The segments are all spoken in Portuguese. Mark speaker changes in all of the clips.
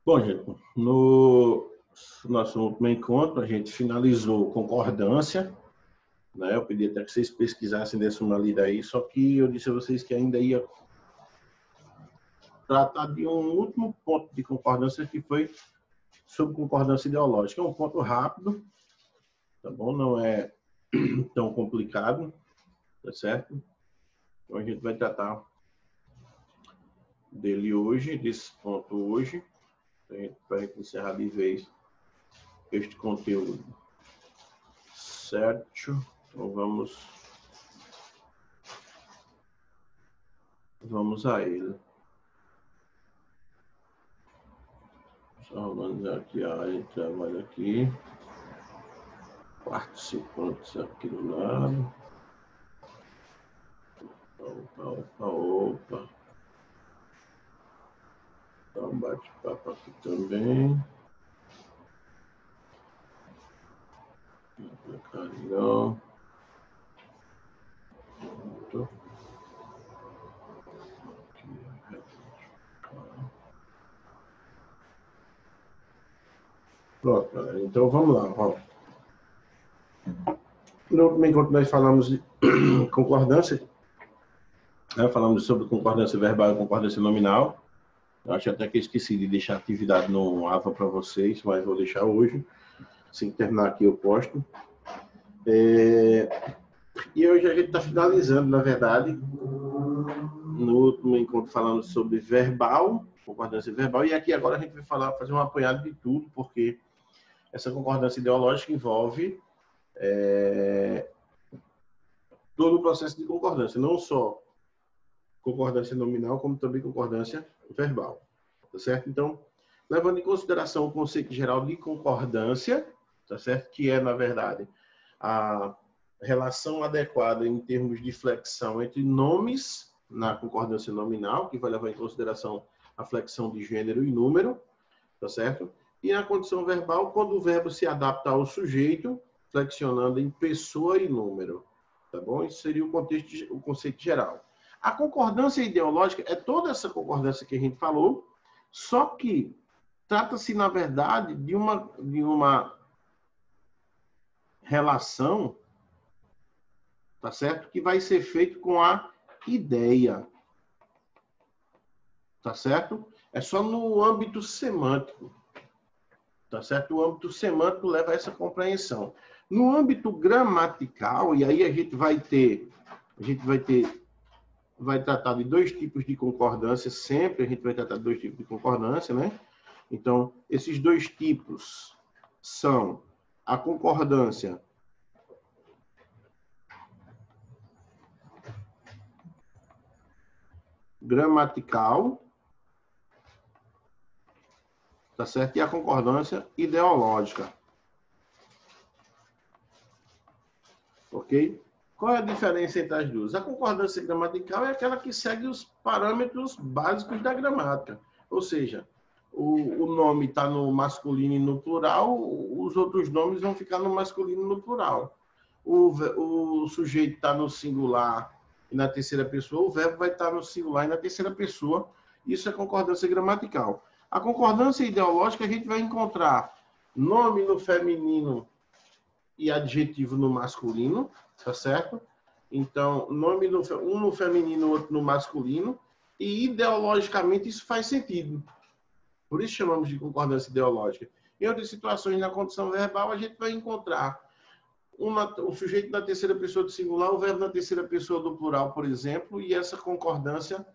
Speaker 1: Bom, gente, no nosso último encontro, a gente finalizou concordância, né? Eu pedi até que vocês pesquisassem, dessem uma lida aí, só que eu disse a vocês que ainda ia tratar de um último ponto de concordância, que foi sobre concordância ideológica. É um ponto rápido, tá bom? Não é tão complicado, tá certo? Então, a gente vai tratar dele hoje, desse ponto hoje, para encerrar de vez este conteúdo. Certo? Então, vamos a ele. Só organizar aqui a área de trabalho aqui. Participantes aqui do lado. Opa. Dá um bate-papo aqui também. Legal. Pronto, galera. Então vamos lá. Ó. No último encontro nós falamos de concordância. Falamos sobre concordância verbal e concordância nominal. Eu acho até que eu esqueci de deixar a atividade no AVA para vocês, mas vou deixar hoje. Assim que terminar aqui eu posto. E hoje a gente está finalizando, na verdade. No último encontro falamos sobre verbal, concordância verbal, e aqui agora a gente vai fazer um apanhado de tudo, porque essa concordância ideológica envolve todo o processo de concordância, não só concordância nominal, como também concordância verbal, tá certo? Então, levando em consideração o conceito geral de concordância, tá certo? Que é, na verdade, a relação adequada em termos de flexão entre nomes na concordância nominal, que vai levar em consideração a flexão de gênero e número, tá certo? E na condição verbal, quando o verbo se adapta ao sujeito, flexionando em pessoa e número, tá bom? Isso seria o conceito geral. A concordância ideológica é toda essa concordância que a gente falou, só que trata-se, na verdade, de uma relação, tá certo? Que vai ser feito com a ideia, tá certo? É só no âmbito semântico, tá certo? O âmbito semântico leva a essa compreensão. No âmbito gramatical, e aí a gente vai tratar de dois tipos de concordância, sempre a gente vai tratar de dois tipos de concordância, né? Então, esses dois tipos são a concordância gramatical, tá certo? E a concordância ideológica. Ok? Qual é a diferença entre as duas? A concordância gramatical é aquela que segue os parâmetros básicos da gramática. Ou seja, o nome está no masculino e no plural, os outros nomes vão ficar no masculino e no plural. O sujeito está no singular e na terceira pessoa, o verbo vai estar no singular e na terceira pessoa. Isso é concordância gramatical. A concordância ideológica, a gente vai encontrar nome no feminino e adjetivo no masculino, tá certo? Então, um no feminino, outro no masculino, e ideologicamente isso faz sentido. Por isso chamamos de concordância ideológica. Em outras situações, na condição verbal, a gente vai encontrar o sujeito na terceira pessoa do singular, o verbo na terceira pessoa do plural, por exemplo, e essa concordância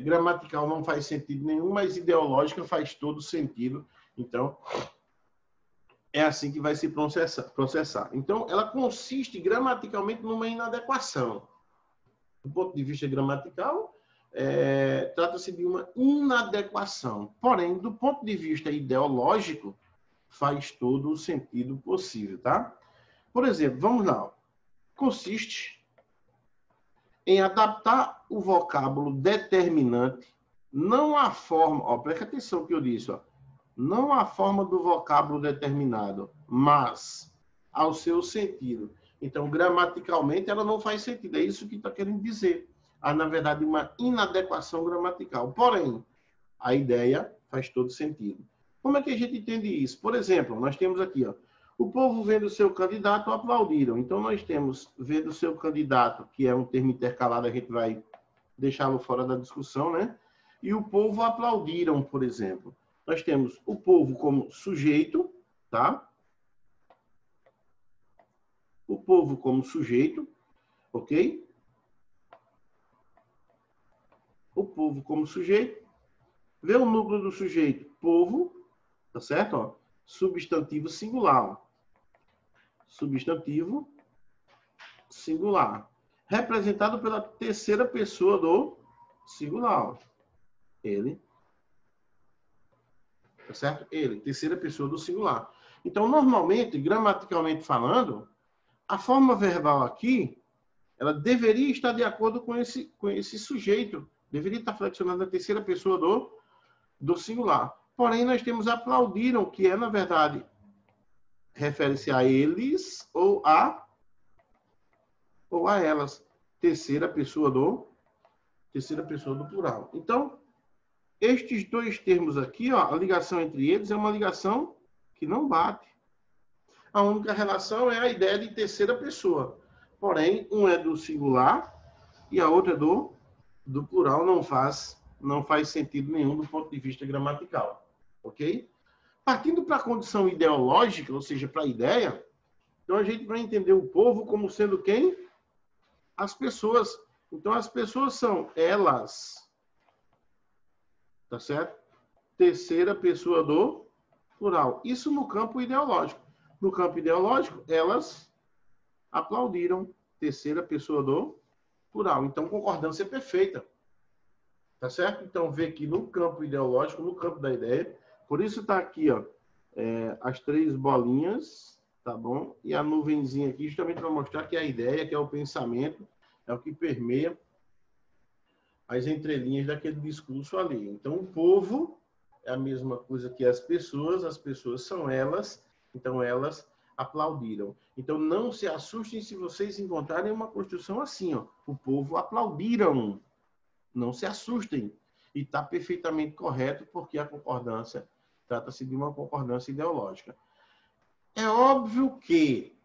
Speaker 1: gramatical não faz sentido nenhum, mas ideológica faz todo sentido. Então, é assim que vai se processar. Então, ela consiste gramaticalmente numa inadequação. Do ponto de vista gramatical, trata-se de uma inadequação. Porém, do ponto de vista ideológico, faz todo o sentido possível, tá? Por exemplo, vamos lá. Consiste em adaptar o vocábulo determinante, não a forma... Ó, presta atenção no que eu disse, ó. Não a forma do vocábulo determinado, mas ao seu sentido. Então, gramaticalmente, ela não faz sentido. É isso que está querendo dizer. Há, na verdade, uma inadequação gramatical. Porém, a ideia Faz todo sentido. Como é que a gente entende isso? Por exemplo, nós temos aqui, ó, o povo vendo o seu candidato aplaudiram. Então, nós temos vendo o seu candidato, que é um termo intercalado, a gente vai deixá-lo fora da discussão, né? E o povo aplaudiram, por exemplo. Nós temos o povo como sujeito, tá? O povo como sujeito, ok? O povo como sujeito. Vê o núcleo do sujeito, povo, tá certo? Ó, substantivo singular. Substantivo singular. Representado pela terceira pessoa do singular. Ele. Tá certo? Ele, terceira pessoa do singular. Então, normalmente, gramaticalmente falando, a forma verbal aqui, ela deveria estar de acordo com esse sujeito. Deveria estar flexionada na terceira pessoa do singular. Porém, nós temos aplaudiram, que é, na verdade, refere-se a eles ou a elas. Terceira pessoa do plural. Então, estes dois termos aqui, ó, a ligação entre eles é uma ligação que não bate. A única relação é a ideia de terceira pessoa. Porém, um é do singular e a outra é do plural. Não faz sentido nenhum do ponto de vista gramatical. Ok? Partindo para a condição ideológica, ou seja, para a ideia, então a gente vai entender o povo como sendo quem? As pessoas. Então, as pessoas são elas. Tá certo? Terceira pessoa do plural. Isso no campo ideológico. No campo ideológico, elas aplaudiram. Terceira pessoa do plural. Então, concordância perfeita. Tá certo? Então, vê que no campo ideológico, no campo da ideia, por isso está aqui, ó, as três bolinhas, tá bom? E a nuvenzinha aqui, justamente para mostrar que a ideia, que é o pensamento, é o que permeia as entrelinhas daquele discurso ali. Então, o povo é a mesma coisa que as pessoas são elas, então elas aplaudiram. Então, não se assustem se vocês encontrarem uma construção assim, ó. O povo aplaudiram. Não se assustem. E está perfeitamente correto, porque a concordância trata-se de uma concordância ideológica. É óbvio que,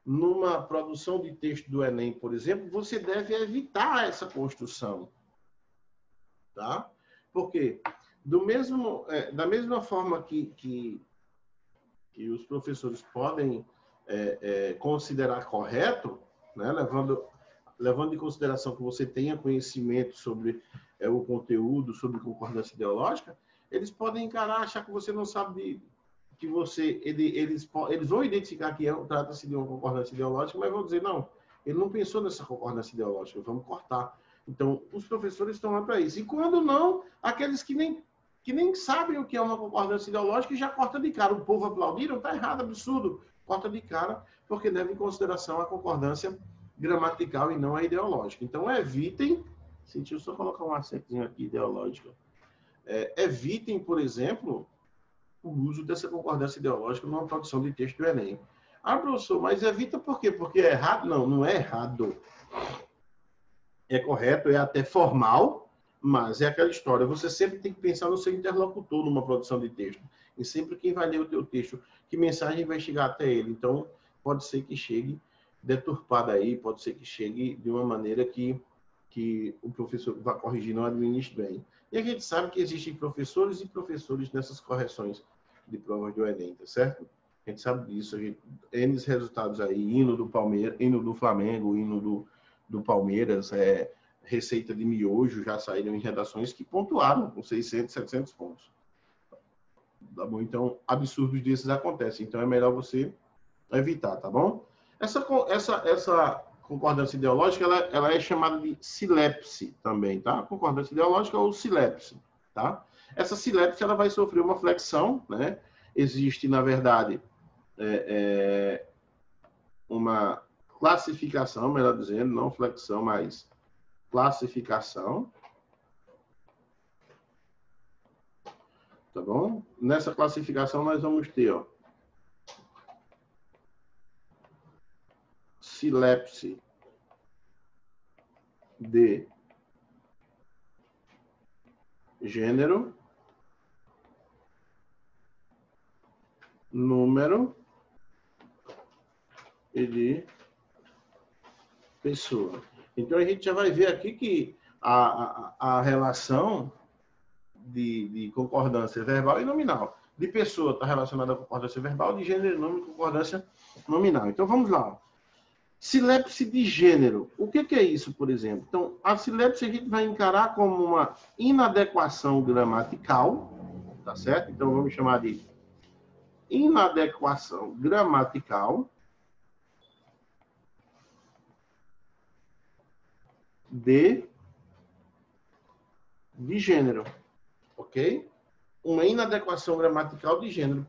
Speaker 1: numa produção de texto do Enem, por exemplo, você deve evitar essa construção. Tá? Porque, da mesma forma que os professores podem considerar correto, né, levando em consideração que você tenha conhecimento sobre o conteúdo, sobre concordância ideológica, eles podem encarar, achar que você não sabe que eles vão identificar que trata-se de uma concordância ideológica, mas vão dizer, não, ele não pensou nessa concordância ideológica, vamos cortar. Então, os professores estão lá para isso. E quando não, aqueles que nem sabem o que é uma concordância ideológica e já corta de cara. O povo aplaudiram, está errado, absurdo. Corta de cara, porque leva em consideração a concordância gramatical e não a ideológica. Então, evitem, deixa eu só colocar um acentozinho aqui ideológico. Evitem, por exemplo, o uso dessa concordância ideológica numa produção de texto do Enem. Ah, professor, mas evita por quê? Porque é errado? Não, não é errado. É correto, é até formal, mas é aquela história. Você sempre tem que pensar no seu interlocutor numa produção de texto. E sempre quem vai ler o teu texto, que mensagem vai chegar até ele. Então, pode ser que chegue deturpada aí, pode ser que chegue de uma maneira que o professor vai corrigir, não administre bem. E a gente sabe que existem professores e professores nessas correções de provas do Enem, tá certo? A gente sabe disso. N resultados aí, hino do Palmeiras, hino do Flamengo, hino do Palmeiras, receita de miojo, já saíram em redações que pontuaram com 600, 700 pontos. Tá bom? Então, absurdos desses acontecem. Então, é melhor você evitar, tá bom? Essa concordância ideológica, ela é chamada de silepse também, tá? Concordância ideológica ou silepse, tá? Essa silepse, ela vai sofrer uma flexão, né? Existe, na verdade, uma classificação, melhor dizendo, não flexão, mas classificação. Tá bom? Nessa classificação nós vamos ter, ó, silepse de gênero, número e de pessoa. Então, a gente já vai ver aqui que a relação de concordância verbal e nominal. De pessoa está relacionada à concordância verbal, de gênero e nome, concordância nominal. Então, vamos lá. Silepse de gênero. O que é isso, por exemplo? Então, a silepse a gente vai encarar como uma inadequação gramatical, tá certo? Então, vamos chamar de inadequação gramatical de gênero, ok? Uma inadequação gramatical de gênero,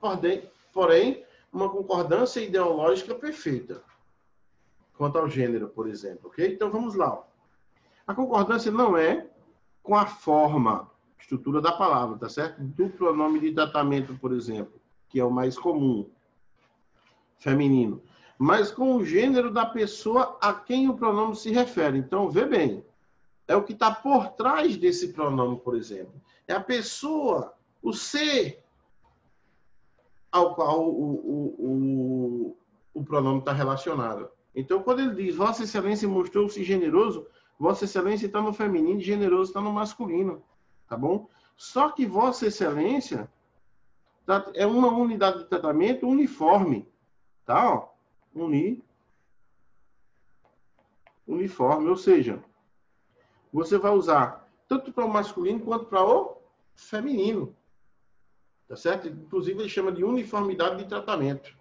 Speaker 1: porém, uma concordância ideológica perfeita quanto ao gênero, por exemplo, ok? Então, vamos lá. A concordância não é com a forma, estrutura da palavra, tá certo? Do pronome de tratamento, por exemplo, que é o mais comum, feminino, mas com o gênero da pessoa a quem o pronome se refere. Então, vê bem, é o que está por trás desse pronome, por exemplo. É a pessoa, o ser ao qual o pronome está relacionado. Então, quando ele diz, Vossa Excelência mostrou-se generoso, Vossa Excelência está no feminino e generoso está no masculino. Tá bom? Só que Vossa Excelência é uma unidade de tratamento uniforme. Tá? Ó, uniforme, ou seja, você vai usar tanto para o masculino quanto para o feminino. Tá certo? Inclusive, ele chama de uniformidade de tratamento.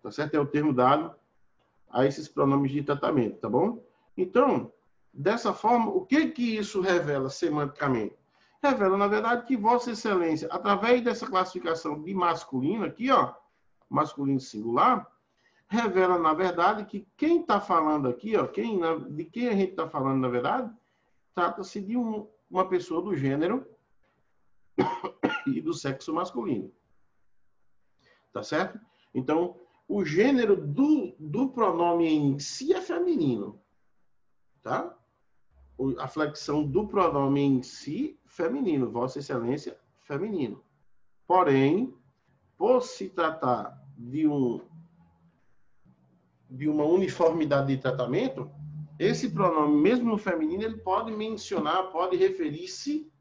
Speaker 1: Tá certo? É o termo dado a esses pronomes de tratamento, tá bom? Então, dessa forma, o que isso revela semanticamente? Revela, na verdade, que Vossa Excelência, através dessa classificação de masculino aqui, ó, masculino singular, revela, na verdade, que quem está falando aqui, ó, de quem a gente está falando, na verdade, trata-se de uma pessoa do gênero e do sexo masculino. Tá certo? Então, o gênero do pronome em si é feminino. Tá? A flexão do pronome em si, feminino. Vossa Excelência, feminino. Porém, por se tratar de uma uniformidade de tratamento, esse pronome, mesmo no feminino, ele pode mencionar, pode referir-se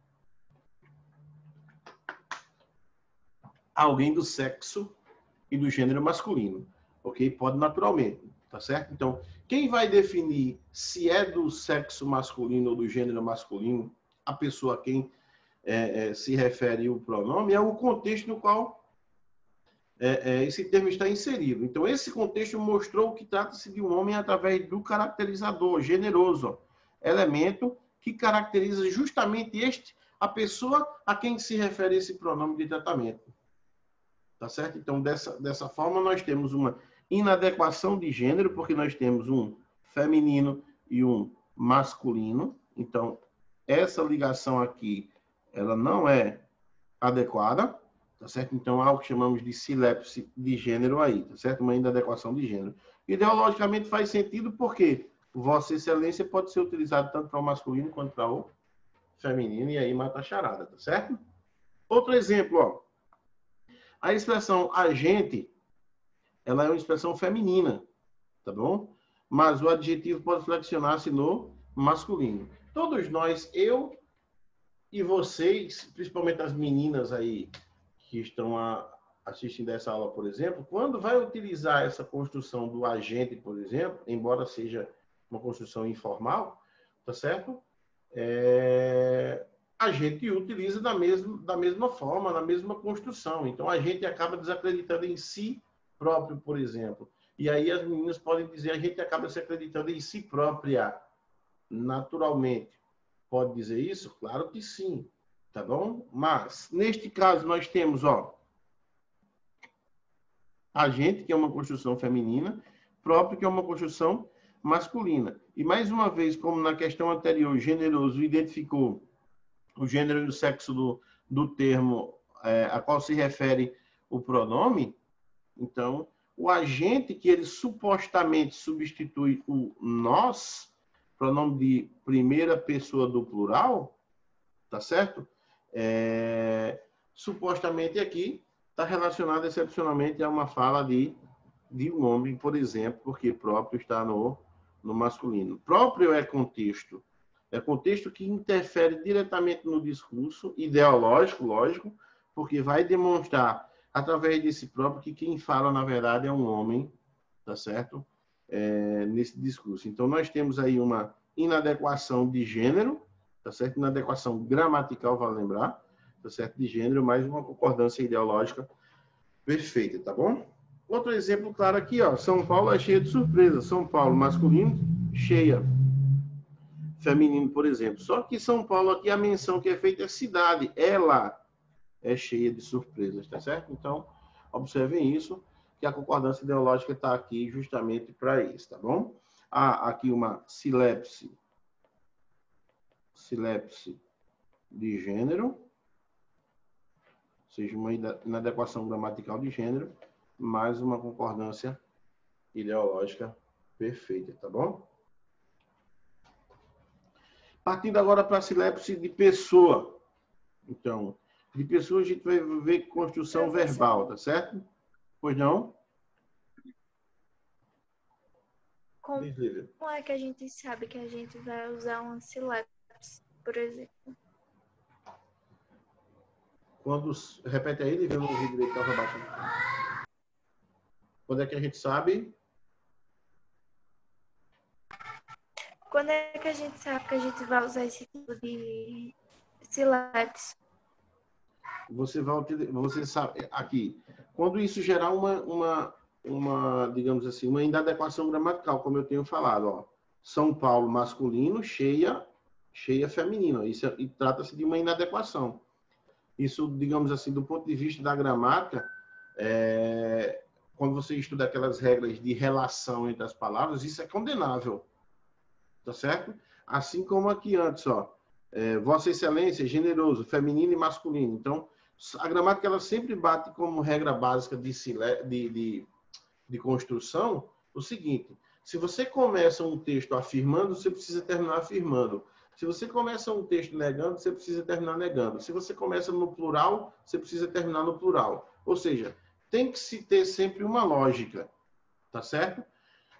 Speaker 1: a alguém do sexo e do gênero masculino, ok? Pode naturalmente, tá certo? Então, quem vai definir se é do sexo masculino ou do gênero masculino, a pessoa a quem se refere o pronome, é o contexto no qual esse termo está inserido. Então, esse contexto mostrou que trata-se de um homem através do caracterizador generoso, elemento que caracteriza justamente a pessoa a quem se refere esse pronome de tratamento. Tá certo? Então, dessa forma, nós temos uma inadequação de gênero, porque nós temos um feminino e um masculino. Então, essa ligação aqui, ela não é adequada, tá certo? Então, há o que chamamos de silepse de gênero aí, tá certo? Uma inadequação de gênero. Ideologicamente faz sentido porque Vossa Excelência pode ser utilizado tanto para o masculino quanto para o feminino, e aí mata a charada, tá certo? Outro exemplo, ó. A expressão agente, ela é uma expressão feminina, tá bom? Mas o adjetivo pode flexionar-se no masculino. Todos nós, eu e vocês, principalmente as meninas aí que estão assistindo essa aula, por exemplo, quando vai utilizar essa construção do agente, por exemplo, embora seja uma construção informal, tá certo? A gente utiliza da mesma forma, na mesma construção. Então, a gente acaba desacreditando em si próprio, por exemplo. E aí as meninas podem dizer, a gente acaba se acreditando em si própria, naturalmente. Pode dizer isso? Claro que sim, tá bom? Mas, neste caso, nós temos, ó, agente, que é uma construção feminina, próprio, que é uma construção masculina. E, mais uma vez, como na questão anterior, generoso identificou o gênero e o sexo do termo a qual se refere o pronome, então, o agente que ele supostamente substitui o nós, pronome de primeira pessoa do plural, tá certo? Supostamente aqui está relacionado excepcionalmente a uma fala de um homem, por exemplo, porque próprio está no masculino. Próprio é contexto. É contexto que interfere diretamente no discurso ideológico, lógico, porque vai demonstrar, através desse próprio, que quem fala, na verdade, é um homem, tá certo? Nesse discurso. Então, nós temos aí uma inadequação de gênero, tá certo? Inadequação gramatical, vale lembrar, tá certo? De gênero, mais uma concordância ideológica perfeita, tá bom? Outro exemplo claro aqui, ó, São Paulo é cheia de surpresas. São Paulo masculino, cheia. Feminino, por exemplo. Só que São Paulo aqui, a menção que é feita é cidade. Ela é cheia de surpresas, tá certo? Então, observem isso, que a concordância ideológica está aqui justamente para isso, tá bom? Há aqui uma silepse de gênero, ou seja, uma inadequação gramatical de gênero, mais uma concordância ideológica perfeita, tá bom? Partindo agora para a silepse de pessoa. Então, de pessoa a gente vai ver construção verbal, tá certo? Pois não?
Speaker 2: Como é que a gente sabe que a gente vai usar uma silepse, por exemplo?
Speaker 1: Repete aí, eu não ouvi direito, estava baixando. Quando é que a gente sabe?
Speaker 2: Quando é que a gente sabe que a gente vai usar esse tipo de silepse?
Speaker 1: Você sabe, aqui, quando isso gerar uma, digamos assim, uma inadequação gramatical, como eu tenho falado, ó. São Paulo masculino, cheia feminino. Isso e trata-se de uma inadequação. Isso, digamos assim, do ponto de vista da gramática, quando você estuda aquelas regras de relação entre as palavras, isso é condenável. Tá certo? Assim como aqui antes, ó. Vossa Excelência, generoso, feminino e masculino. Então, a gramática ela sempre bate como regra básica de construção o seguinte: se você começa um texto afirmando, você precisa terminar afirmando. Se você começa um texto negando, você precisa terminar negando. Se você começa no plural, você precisa terminar no plural. Ou seja, tem que se ter sempre uma lógica, tá certo?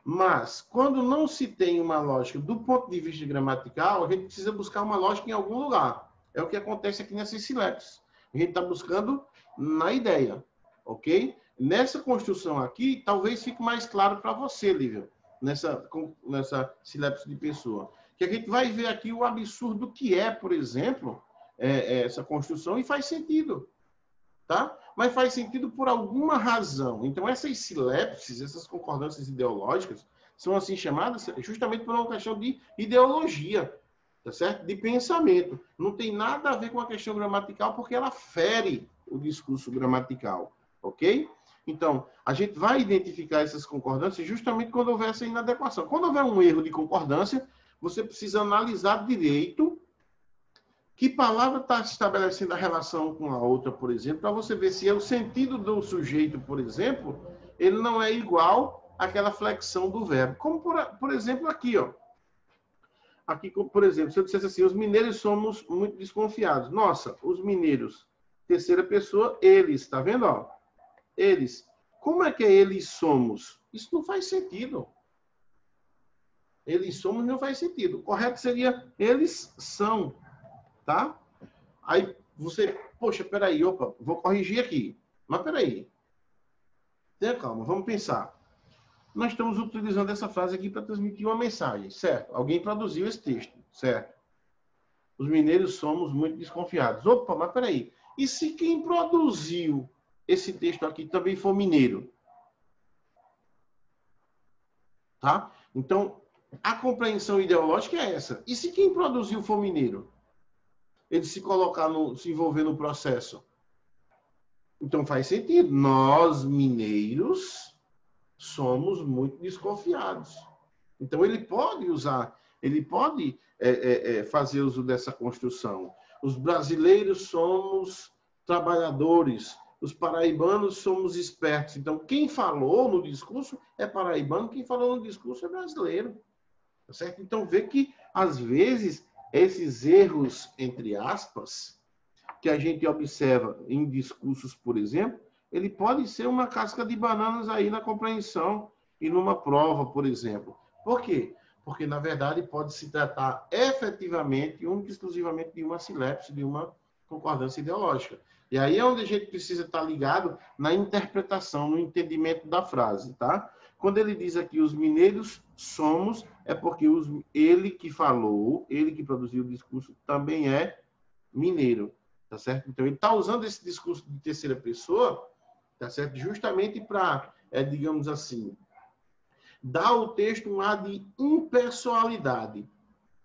Speaker 1: Mas, quando não se tem uma lógica do ponto de vista gramatical, a gente precisa buscar uma lógica em algum lugar. É o que acontece aqui nessas silepses. A gente está buscando na ideia, ok? Nessa construção aqui, talvez fique mais claro para você, Lívia, nessa silepse de pessoa. Que a gente vai ver aqui o absurdo que é, por exemplo, essa construção, e faz sentido, tá? Mas faz sentido por alguma razão. Então, essas silepses, essas concordâncias ideológicas, são assim chamadas justamente por uma questão de ideologia, tá certo? De pensamento. Não tem nada a ver com a questão gramatical, porque ela fere o discurso gramatical, ok? Então, a gente vai identificar essas concordâncias justamente quando houver essa inadequação. Quando houver um erro de concordância, você precisa analisar direito que palavra está estabelecendo a relação com a outra, por exemplo, para você ver se o sentido do sujeito, por exemplo, ele não é igual àquela flexão do verbo. Como, por exemplo, aqui, ó. Aqui, por exemplo, se eu dissesse assim, os mineiros somos muito desconfiados. Nossa, os mineiros, terceira pessoa, eles, tá vendo, ó? Eles. Como é que é eles somos? Isso não faz sentido. Eles somos não faz sentido. O correto seria eles são. Tá? Aí você, poxa, peraí, opa, vou corrigir aqui. Mas peraí. Tenha calma, vamos pensar. Nós estamos utilizando essa frase aqui para transmitir uma mensagem, certo? Alguém produziu esse texto, certo? Os mineiros somos muito desconfiados. Opa, mas peraí. E se quem produziu esse texto aqui também for mineiro? Tá? Então, a compreensão ideológica é essa. E se quem produziu for mineiro? Ele se envolver no processo. Então faz sentido. Nós, mineiros, somos muito desconfiados. Então ele pode fazer uso dessa construção. Os brasileiros somos trabalhadores. Os paraibanos somos espertos. Então quem falou no discurso é paraibano, quem falou no discurso é brasileiro. Tá certo? Então vê que, às vezes, esses erros, entre aspas, que a gente observa em discursos, por exemplo, ele pode ser uma casca de bananas aí na compreensão e numa prova, por exemplo. Por quê? Porque, na verdade, pode se tratar efetivamente, única e exclusivamente, de uma silepse, de uma concordância ideológica. E aí é onde a gente precisa estar ligado na interpretação, no entendimento da frase, tá? Quando ele diz aqui, os mineiros somos, é porque ele que falou, ele que produziu o discurso, também é mineiro, tá certo? Então, ele está usando esse discurso de terceira pessoa, tá certo? Justamente para, digamos assim, dar ao texto um ar de impessoalidade,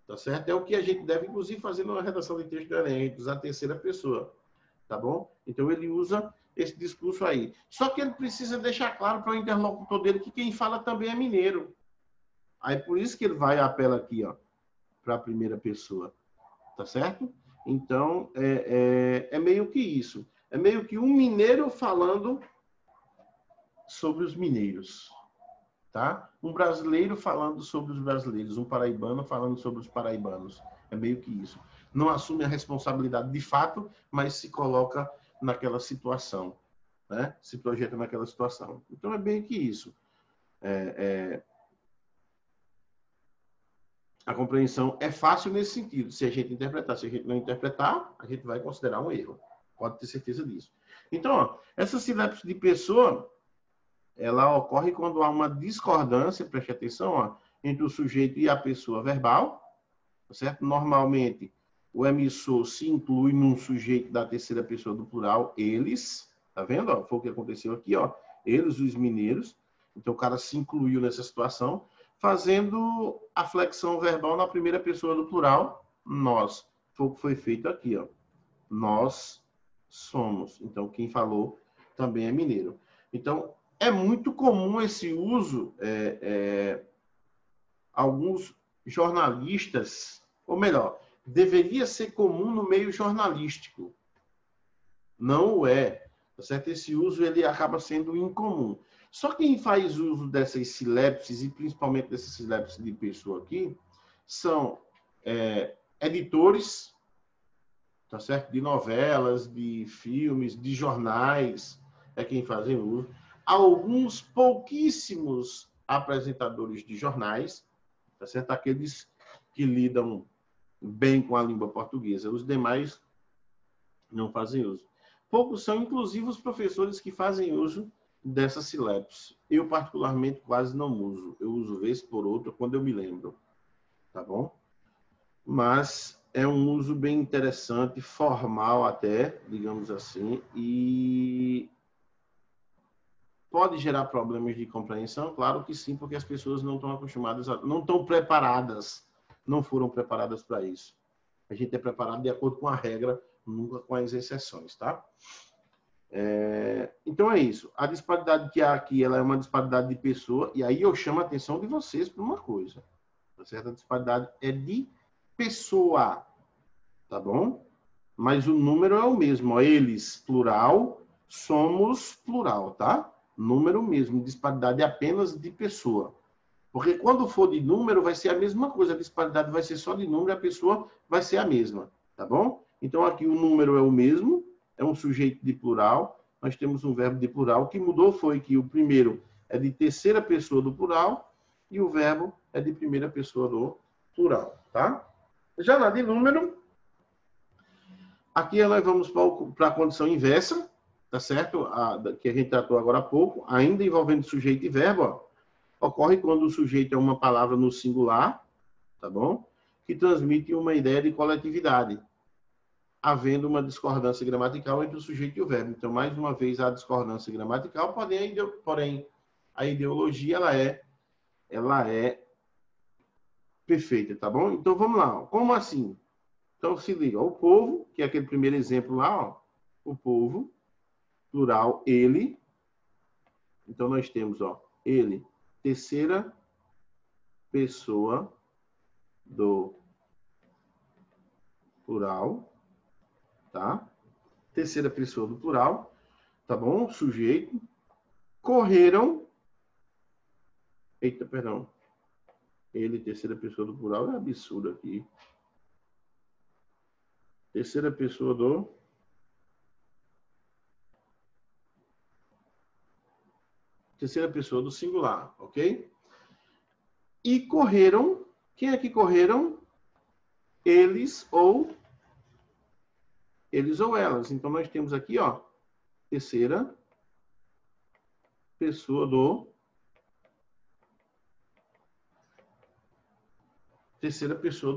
Speaker 1: tá certo? É o que a gente deve, inclusive, fazer na redação de texto do Enem, usar a terceira pessoa, tá bom? Então, ele usa esse discurso aí. Só que ele precisa deixar claro para o interlocutor dele que quem fala também é mineiro. Aí, por isso que ele vai e apela aqui, ó, para a primeira pessoa, tá certo? Então, é meio que isso. É meio que um mineiro falando sobre os mineiros, tá? Um brasileiro falando sobre os brasileiros, um paraibano falando sobre os paraibanos. É meio que isso. Não assume a responsabilidade de fato, mas se coloca naquela situação, né? Se projeta naquela situação. Então, é meio que isso. A compreensão é fácil nesse sentido, se a gente interpretar. Se a gente não interpretar, a gente vai considerar um erro. Pode ter certeza disso. Então, ó, essa silepse de pessoa, ela ocorre quando há uma discordância, preste atenção, ó, entre o sujeito e a pessoa verbal, certo? Normalmente, o emissor se inclui num sujeito da terceira pessoa do plural, eles, tá vendo? Ó, foi o que aconteceu aqui, ó, eles, os mineiros. Então, o cara se incluiu nessa situação, fazendo a flexão verbal na primeira pessoa do plural, nós. Foi o que foi feito aqui, ó. Nós somos. Então, quem falou também é mineiro. Então, é muito comum esse uso, alguns jornalistas, ou melhor, deveria ser comum no meio jornalístico. Não o é. Tá certo? Esse uso ele acaba sendo incomum. Só quem faz uso dessas silepses, e principalmente dessas silepses de pessoa aqui, são editores, tá certo? De novelas, de filmes, de jornais, é quem fazem uso. Alguns pouquíssimos apresentadores de jornais, tá certo? Aqueles que lidam bem com a língua portuguesa. Os demais não fazem uso. Poucos são, inclusive, os professores que fazem uso dessa silepse. Eu, particularmente, quase não uso. Eu uso vez por outra quando eu me lembro. Tá bom? Mas é um uso bem interessante, formal até, digamos assim, e pode gerar problemas de compreensão? Claro que sim, porque as pessoas não estão acostumadas, não estão preparadas, não foram preparadas para isso. A gente é preparado de acordo com a regra, nunca com as exceções, tá? Então é isso. A disparidade que há aqui, ela é uma disparidade de pessoa, e aí eu chamo a atenção de vocês para uma coisa, tá certo? A disparidade é de pessoa, tá bom? Mas o número é o mesmo, ó, eles, plural, somos, plural, tá? Número mesmo, disparidade apenas de pessoa. Porque quando for de número, vai ser a mesma coisa, a disparidade vai ser só de número, a pessoa vai ser a mesma, tá bom? Então, aqui o número é o mesmo, é um sujeito de plural, nós temos um verbo de plural, o que mudou foi que o primeiro é de terceira pessoa do plural e o verbo é de primeira pessoa do plural, tá? Já na de número, aqui nós vamos para a condição inversa, tá certo? Que a gente tratou agora há pouco, ainda envolvendo sujeito e verbo, ó. Ocorre quando o sujeito é uma palavra no singular, tá bom? Que transmite uma ideia de coletividade, havendo uma discordância gramatical entre o sujeito e o verbo. Então, mais uma vez, a discordância gramatical, porém, a ideologia, ela é perfeita, tá bom? Então, vamos lá. Ó. Como assim? Então, se liga. O povo, que é aquele primeiro exemplo lá, ó. O povo, plural, ele. Então, nós temos, ó, ele, terceira pessoa do plural, tá? Terceira pessoa do plural, tá bom? Sujeito. Correram. Eita, perdão. Ele, terceira pessoa do plural, é absurdo aqui. Terceira pessoa do terceira pessoa do singular, ok? E correram, quem é que correram? Eles ou elas. Então, nós temos aqui, ó, terceira pessoa do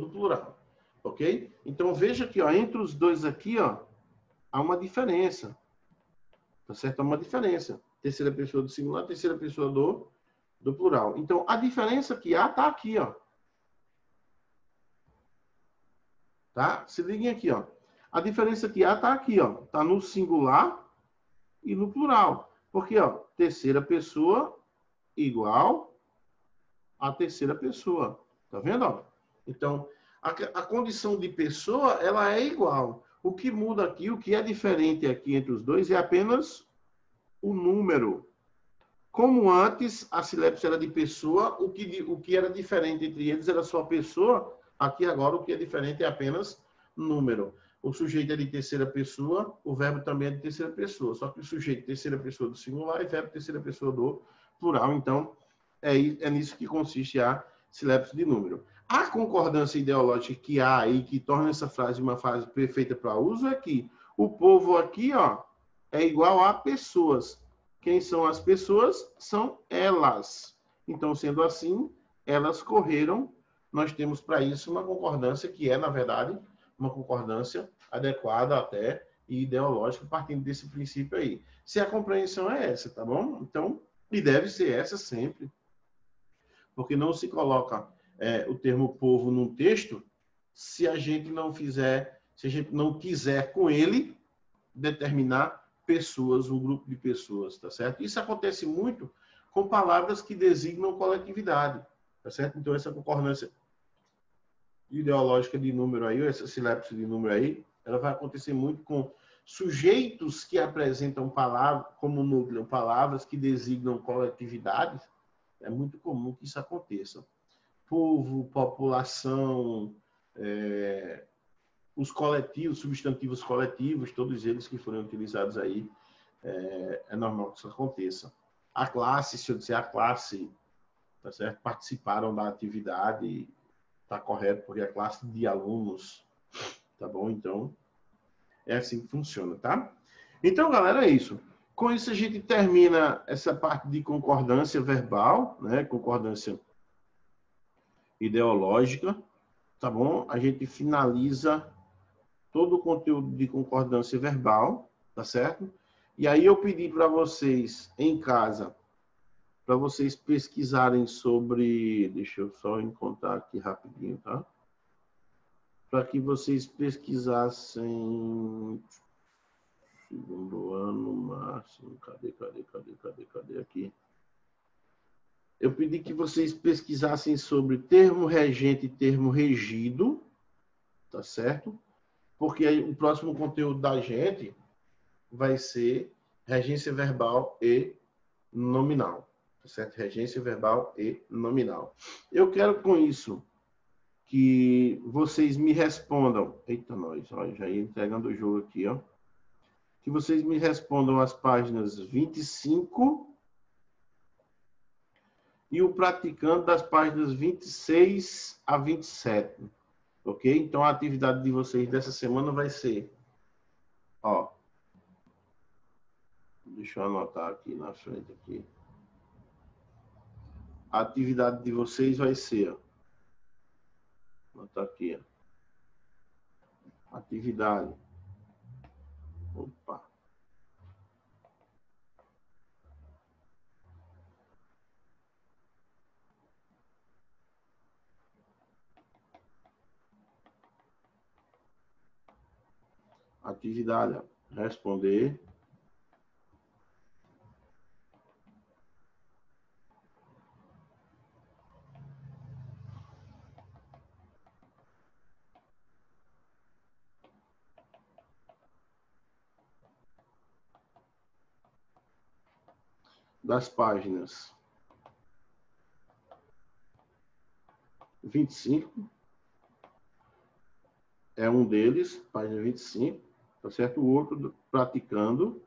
Speaker 1: plural, ok? Então, veja que, ó, entre os dois aqui, ó, há uma diferença, tá certo? Há uma diferença. Terceira pessoa do singular, terceira pessoa do plural. Então, a diferença que há tá aqui, ó. Tá? Se liguem aqui, ó. A diferença que há tá aqui, ó. Tá no singular e no plural. Porque, ó, terceira pessoa igual a terceira pessoa. Tá vendo, ó? Então, a condição de pessoa, ela é igual. O que muda aqui, o que é diferente aqui entre os dois é apenas o número. Como antes a sílabus era de pessoa, o que era diferente entre eles era só pessoa, aqui agora o que é diferente é apenas número. O sujeito é de terceira pessoa, o verbo também é de terceira pessoa, só que o sujeito é terceira pessoa do singular e o verbo terceira pessoa do plural. Então, é nisso que consiste a sílabus de número. A concordância ideológica que há aí, que torna essa frase uma frase perfeita para uso, é que o povo aqui, ó, é igual a pessoas. Quem são as pessoas? São elas. Então, sendo assim, elas correram. Nós temos para isso uma concordância que é, na verdade, uma concordância adequada até e ideológica, partindo desse princípio aí. Se a compreensão é essa, tá bom? Então, e deve ser essa sempre. Porque não se coloca o termo povo num texto se a gente não quiser com ele determinar pessoas, um grupo de pessoas, tá certo? Isso acontece muito com palavras que designam coletividade, tá certo? Então, essa concordância ideológica de número aí, ou essa sílabus de número aí, ela vai acontecer muito com sujeitos que apresentam palavras, como núcleo, palavras que designam coletividades. É muito comum que isso aconteça. Povo, população, os coletivos, substantivos coletivos, todos eles que foram utilizados aí, é normal que isso aconteça. A classe, se eu disser a classe, tá certo? Participaram da atividade, tá correto, porque é a classe de alunos, tá bom? Então, é assim que funciona, tá? Então, galera, é isso. Com isso, a gente termina essa parte de concordância verbal, né? Concordância ideológica, tá bom? A gente finaliza todo o conteúdo de concordância verbal, tá certo? E aí eu pedi para vocês, em casa, para vocês pesquisarem sobre... Deixa eu só encontrar aqui rapidinho, tá? Para que vocês pesquisassem... Segundo ano, máximo... Cadê aqui? Eu pedi que vocês pesquisassem sobre termo regente e termo regido, tá certo? Porque aí o próximo conteúdo da gente vai ser regência verbal e nominal, tá certo? Regência verbal e nominal. Eu quero com isso que vocês me respondam. Eita, nós, ó, já ia entregando o jogo aqui, ó. Que vocês me respondam as páginas 25 e o praticando das páginas 26 a 27. Ok? Então, a atividade de vocês dessa semana vai ser, ó, deixa eu anotar aqui na frente aqui. A atividade de vocês vai ser, ó, anotar aqui, ó. Atividade. Opa. Atividade, ó. Responder. Das páginas 25, é um deles, página 25, tá certo? O outro, praticando.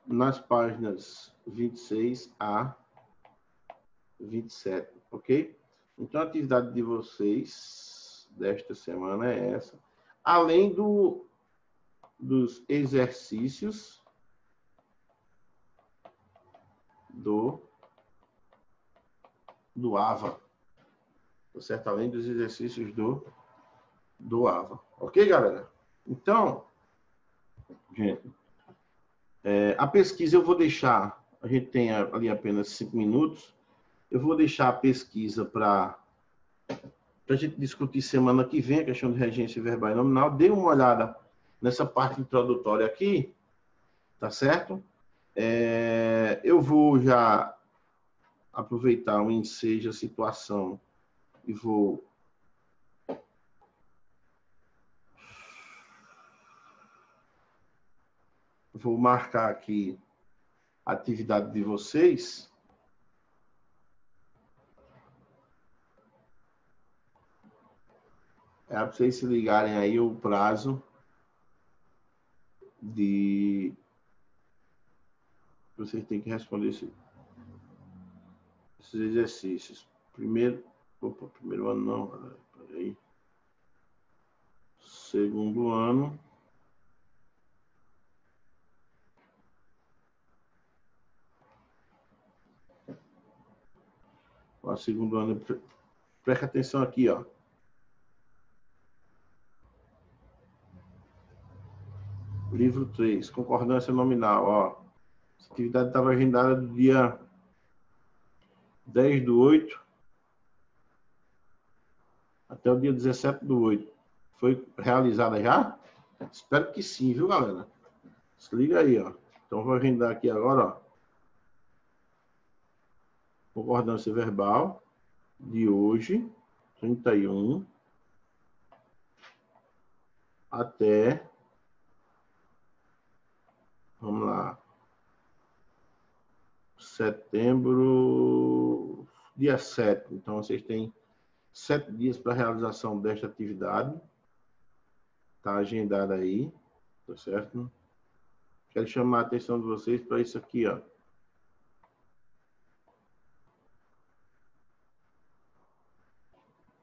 Speaker 1: nas páginas 26 a 27, ok? Então, a atividade de vocês desta semana é essa. Além dos exercícios do AVA. Tá certo? Além dos exercícios do AVA. Ok, galera? Então, gente, a pesquisa eu vou deixar, a gente tem ali apenas 5 minutos, eu vou deixar a pesquisa para a gente discutir semana que vem, a questão de regência verbal e nominal. Dê uma olhada nessa parte introdutória aqui, tá certo? Eu vou já aproveitar o ensejo, a situação, e vou marcar aqui a atividade de vocês. Para vocês se ligarem aí o prazo de... Vocês têm que responder esses exercícios. Primeiro ano não, peraí. Segundo ano. O segundo ano, preste atenção aqui, ó. Livro 3, concordância nominal, ó. Essa atividade estava agendada do dia 10/8 até o dia 17/8. Foi realizada já? Espero que sim, viu, galera? Se liga aí, ó. Então, vou agendar aqui agora, ó. Concordância verbal de hoje, 31, até... Vamos lá. Setembro, dia 7. Então, vocês têm 7 dias para a realização desta atividade. Está agendada aí, tá certo? Quero chamar a atenção de vocês para isso aqui, ó.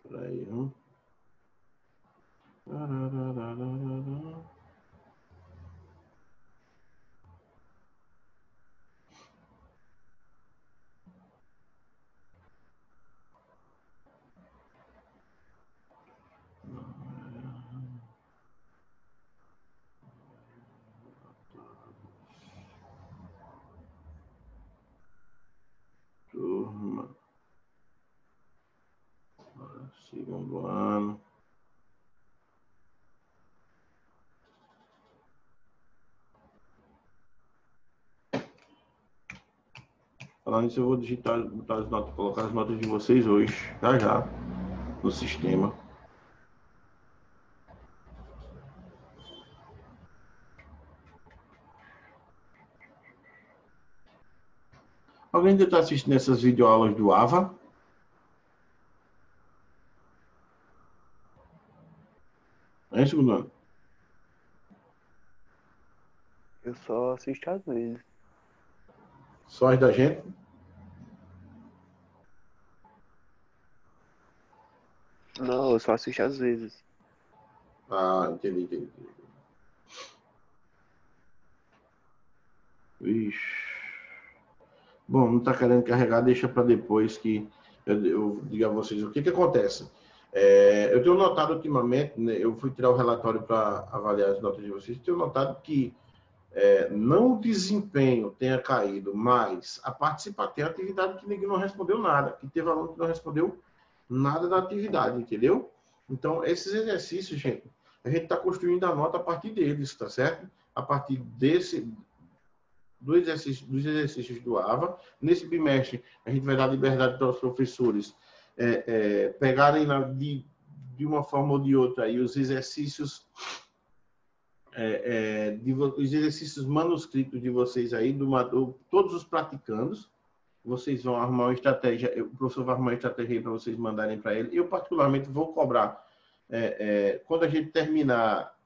Speaker 1: Peraí, turma, segundo ano. Falando nisso, eu vou digitar, botar as notas, colocar as notas de vocês hoje, já, no sistema. Alguém ainda está assistindo essas videoaulas do AVA? É, segundo ano?
Speaker 3: Eu só assisto às vezes.
Speaker 1: Só as da gente?
Speaker 3: Não, eu só assisto às vezes.
Speaker 1: Ah, entendi. Ixi. Bom, não está querendo carregar, deixa para depois que eu diga a vocês o que acontece. Eu tenho notado ultimamente, né, eu fui tirar o relatório para avaliar as notas de vocês, tenho notado que não o desempenho tenha caído, mas a participação, tem atividade que ninguém não respondeu nada, que teve aluno que não respondeu nada da atividade, entendeu? Então, esses exercícios, gente, a gente está construindo a nota a partir deles, tá certo? A partir dos exercícios do AVA. Nesse bimestre, a gente vai dar liberdade para os professores pegarem de uma forma ou de outra aí os exercícios os exercícios manuscritos de vocês aí, todos os praticandos. Vocês vão arrumar uma estratégia, o professor vai arrumar uma estratégia para vocês mandarem para ele. Eu, particularmente, vou cobrar, quando a gente terminar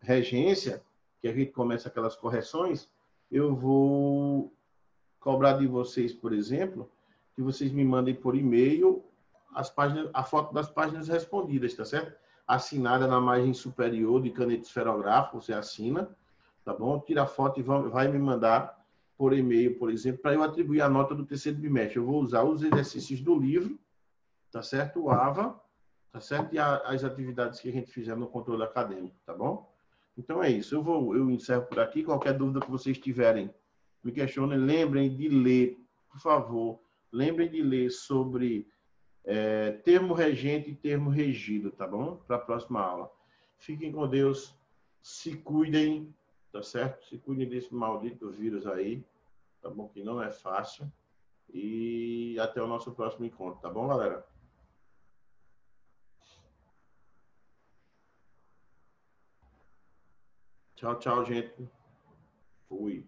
Speaker 1: regência, que a gente começa aquelas correções, eu vou cobrar de vocês, por exemplo, que vocês me mandem por e-mail a foto das páginas respondidas, tá certo? Assinada na margem superior de caneta esferográfica, você assina, tá bom? Tira a foto e vai me mandar por e-mail, por exemplo, para eu atribuir a nota do terceiro bimestre. Eu vou usar os exercícios do livro, tá certo? O AVA, tá certo? E as atividades que a gente fizer no controle acadêmico, tá bom? Então é isso. Eu encerro por aqui. Qualquer dúvida que vocês tiverem, me questionem. Lembrem de ler, por favor. Lembrem de ler sobre termo regente e termo regido, tá bom? Para a próxima aula. Fiquem com Deus. Se cuidem, tá certo? Se cuidem desse maldito vírus aí, tá bom? Que não é fácil. E até o nosso próximo encontro, tá bom, galera? Tchau, tchau, gente. Fui.